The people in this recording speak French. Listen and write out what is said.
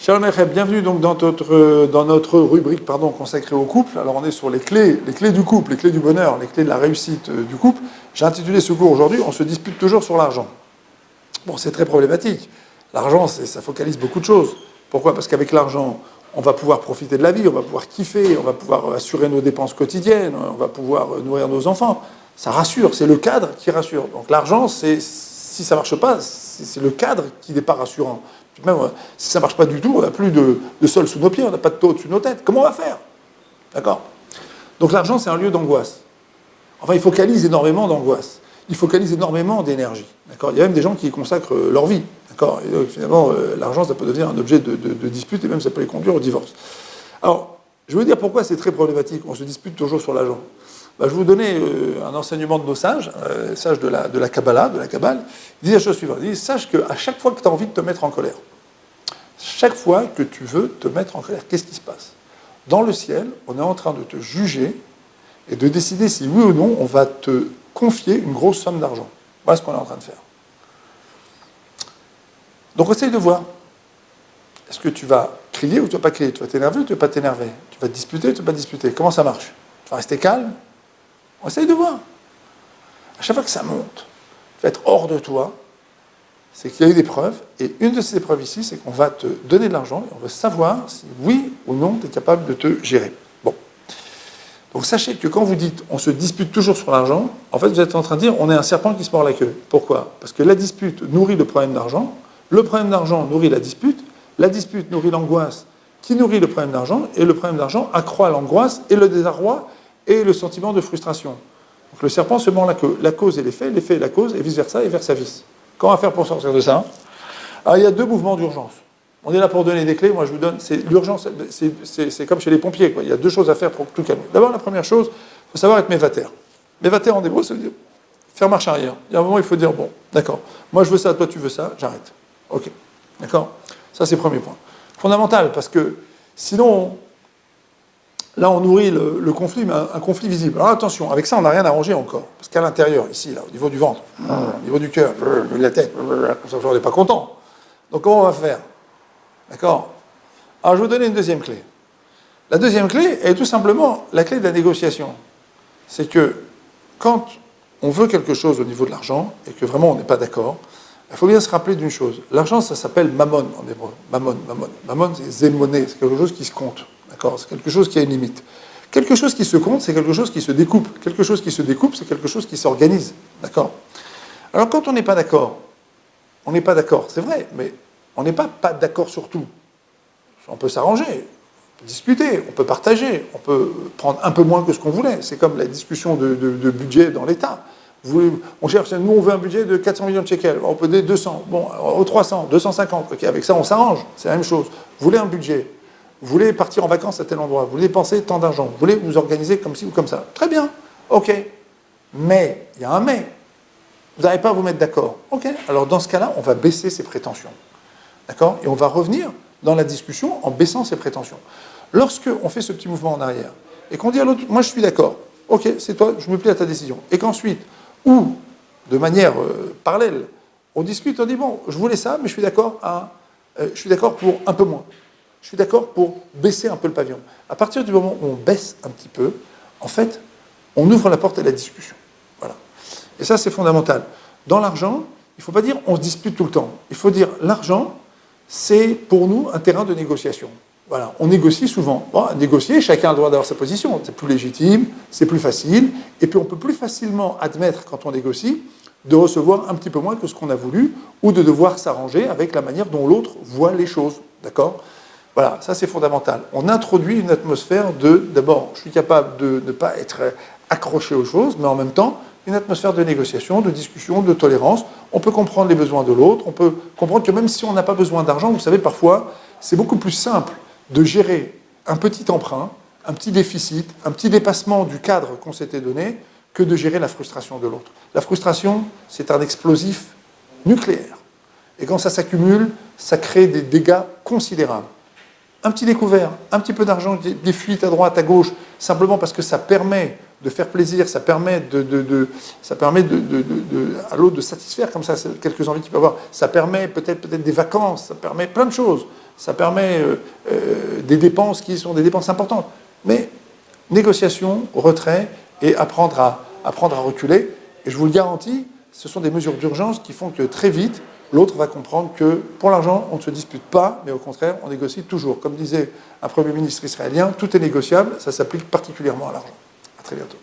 Shalom Aleichem, bienvenue donc dans notre rubrique consacrée au couple. Alors on est sur les clés du couple, les clés du bonheur, les clés de la réussite du couple. J'ai intitulé ce cours aujourd'hui, on se dispute toujours sur l'argent. Bon, c'est très problématique. L'argent, ça focalise beaucoup de choses. Pourquoi ? Parce qu'avec l'argent, on va pouvoir profiter de la vie, on va pouvoir kiffer, on va pouvoir assurer nos dépenses quotidiennes, on va pouvoir nourrir nos enfants. Ça rassure, c'est le cadre qui rassure. Donc l'argent, si ça ne marche pas, c'est le cadre qui n'est pas rassurant. Même si ça ne marche pas du tout, on n'a plus de sol sous nos pieds, on n'a pas de toit au-dessus de nos têtes. Comment on va faire ? D'accord ? Donc l'argent, c'est un lieu d'angoisse. Enfin, il focalise énormément d'angoisse. Il focalise énormément d'énergie. D'accord ? Il y a même des gens qui y consacrent leur vie. D'accord ? Et donc, finalement, l'argent, ça peut devenir un objet de dispute et même ça peut les conduire au divorce. Alors, je vais vous dire pourquoi c'est très problématique. On se dispute toujours sur l'argent. Je vais vous donner un enseignement de nos sages, sages de la Kabbalah, de la Kabbale. Ils disent la chose suivante. Ils disent, sache qu'à chaque fois que tu as envie de te mettre en colère, chaque fois que tu veux te mettre en colère, qu'est-ce qui se passe ? Dans le ciel, on est en train de te juger et de décider si oui ou non on va te confier une grosse somme d'argent. Voilà ce qu'on est en train de faire. Donc essaye de voir. Est-ce que tu vas crier ou tu ne vas pas crier ? Tu vas t'énerver ou tu ne vas pas t'énerver ? Tu vas te disputer ou tu ne vas pas te disputer ? Comment ça marche ? Tu vas rester calme ? On essaye de voir. À chaque fois que ça monte, tu vas être hors de toi, c'est qu'il y a eu des preuves, et une de ces preuves ici, c'est qu'on va te donner de l'argent, et on va savoir si oui ou non tu es capable de te gérer. Bon. Donc sachez que quand vous dites on se dispute toujours sur l'argent, en fait vous êtes en train de dire on est un serpent qui se mord la queue. Pourquoi ? Parce que la dispute nourrit le problème d'argent, le problème d'argent nourrit la dispute nourrit l'angoisse qui nourrit le problème d'argent, et le problème d'argent accroît l'angoisse et le désarroi et le sentiment de frustration. Donc le serpent se mord la queue. La cause et l'effet et la cause, et vice-versa, et versa-vis. Comment faire pour sortir de ça ? Alors il y a deux mouvements d'urgence. On est là pour donner des clés, moi je vous donne, l'urgence, c'est comme chez les pompiers, quoi. Il y a deux choses à faire pour tout calmer. D'abord, la première chose, il faut savoir être mévater. Mévater en hébreu, ça veut dire faire marche arrière. Il y a un moment, il faut dire, bon, d'accord, moi je veux ça, toi tu veux ça, j'arrête. Ok, d'accord ? Ça c'est le premier point. Fondamental, parce que sinon, là on nourrit le conflit, mais un conflit visible. Alors attention, avec ça on n'a rien arrangé encore, parce qu'à l'intérieur, ici, là, au niveau du ventre, au niveau du cœur, de la tête, on n'est pas content. Donc comment on va faire ? D'accord ? Alors je vais vous donner une deuxième clé. La deuxième clé est tout simplement la clé de la négociation. C'est que quand on veut quelque chose au niveau de l'argent, et que vraiment on n'est pas d'accord, il faut bien se rappeler d'une chose. L'argent, ça s'appelle mammon en hébreu. Mammon. Mammon, c'est zémoné, c'est quelque chose qui se compte. D'accord ? C'est quelque chose qui a une limite. Quelque chose qui se compte, c'est quelque chose qui se découpe. Quelque chose qui se découpe, c'est quelque chose qui s'organise. D'accord ? Alors quand on n'est pas d'accord, c'est vrai, mais on n'est pas d'accord sur tout. On peut s'arranger, on peut discuter, on peut partager, on peut prendre un peu moins que ce qu'on voulait. C'est comme la discussion de budget dans l'État. On cherche, nous on veut un budget de 400 millions de shekels, on peut donner 200, bon, au 300, 250, ok, avec ça on s'arrange, c'est la même chose. Vous voulez un budget, vous voulez partir en vacances à tel endroit, vous voulez dépenser tant d'argent, vous voulez vous organiser comme ci ou comme ça. Très bien, ok. Mais, il y a un mais. Vous n'arrivez pas à vous mettre d'accord. Ok, alors dans ce cas-là, on va baisser ses prétentions. D'accord ? Et on va revenir dans la discussion en baissant ses prétentions. Lorsqu'on fait ce petit mouvement en arrière, et qu'on dit à l'autre, moi je suis d'accord, ok, c'est toi, je me plie à ta décision. Et qu'ensuite, ou de manière parallèle, on discute, on dit, bon, je voulais ça, mais je suis d'accord pour un peu moins. Je suis d'accord pour baisser un peu le pavillon. À partir du moment où on baisse un petit peu, en fait, on ouvre la porte à la discussion. Voilà. Et ça, c'est fondamental. Dans l'argent, il ne faut pas dire on se dispute tout le temps. Il faut dire l'argent, c'est pour nous un terrain de négociation. Voilà, on négocie souvent. Bon, négocier, chacun a le droit d'avoir sa position. C'est plus légitime, c'est plus facile. Et puis on peut plus facilement admettre, quand on négocie, de recevoir un petit peu moins que ce qu'on a voulu, ou de devoir s'arranger avec la manière dont l'autre voit les choses. D'accord ? Voilà, ça c'est fondamental. On introduit une atmosphère d'abord, je suis capable de ne pas être accroché aux choses, mais en même temps, une atmosphère de négociation, de discussion, de tolérance. On peut comprendre les besoins de l'autre, on peut comprendre que même si on n'a pas besoin d'argent, vous savez, parfois, c'est beaucoup plus simple de gérer un petit emprunt, un petit déficit, un petit dépassement du cadre qu'on s'était donné, que de gérer la frustration de l'autre. La frustration, c'est un explosif nucléaire. Et quand ça s'accumule, ça crée des dégâts considérables. Un petit découvert, un petit peu d'argent, des fuites à droite, à gauche, simplement parce que ça permet de faire plaisir, ça permet, à l'autre de satisfaire comme ça quelques envies qu'il peut avoir, ça permet peut-être des vacances, ça permet plein de choses, ça permet des dépenses qui sont des dépenses importantes. Mais négociation, retrait et apprendre à reculer. Et je vous le garantis, ce sont des mesures d'urgence qui font que très vite, l'autre va comprendre que pour l'argent, on ne se dispute pas, mais au contraire, on négocie toujours. Comme disait un Premier ministre israélien, tout est négociable, ça s'applique particulièrement à l'argent. À très bientôt.